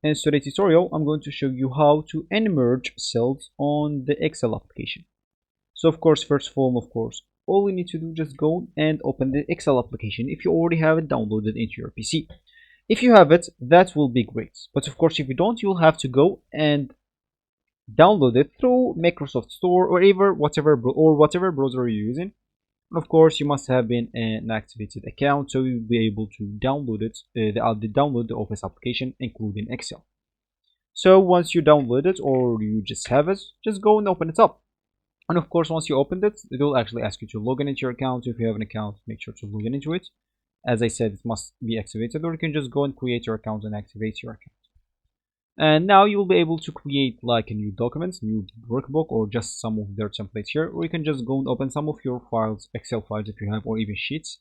In today's tutorial, I'm going to show you how to unmerge cells on the Excel application. So of course, first of all, all you need to do is just go and open the Excel application if you already have it downloaded into your PC. If you have it, that will be great. But of course, if you don't, you'll have to go and download it through Microsoft Store or whatever browser you're using. Of course, you must have been an activated account, so you'll be able to download it, download the Office application, including Excel. So once you download it or you just have it, just go and open it up. And of course, once you opened it, it will actually ask you to log in into your account. If you have an account, make sure to log in into it. As I said, it must be activated, or you can just go and create your account and activate your account. And now you will be able to create like a new document, new workbook, or just some of their templates here, or you can just go and open some of your files, Excel files if you have, or even sheets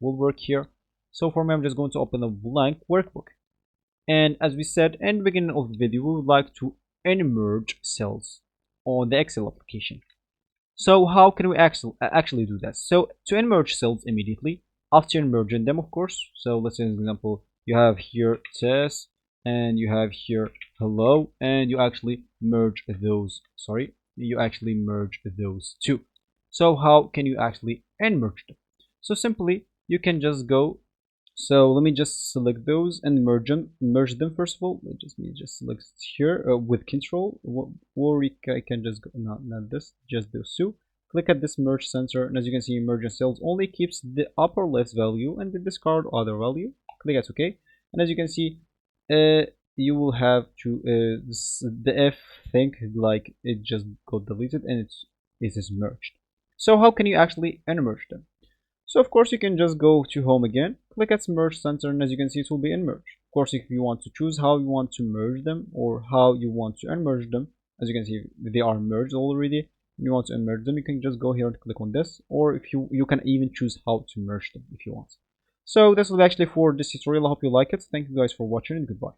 will work here. So for me, I'm just going to open a blank workbook. And as we said in the beginning of the video, we would like to unmerge cells on the Excel application. So how can we actually do that? So to unmerge cells immediately, after unmerging them, of course, so let's say, for example, you have here test, and you have here hello, and you actually merge those two. So how can you actually unmerge them? So simply you can just go, so let me just select those and merge them first of all. Let me just select here with control, or I can just go, not this, just those two. Click at this merge center, and as you can see, merging cells only keeps the upper left value and the discard other value. Click at OK, and as you can see, you will have to the F thing, like it just got deleted and it is merged. So how can you actually unmerge them? So of course you can just go to home again, click at merge center, and as you can see, it will be unmerged. Of course, if you want to choose how you want to merge them or how you want to unmerge them, as you can see, they are merged already. You want to unmerge them, you can just go here and click on this, or if you can even choose how to merge them if you want. So this was actually for this tutorial. I hope you like it. Thank you guys for watching, and goodbye.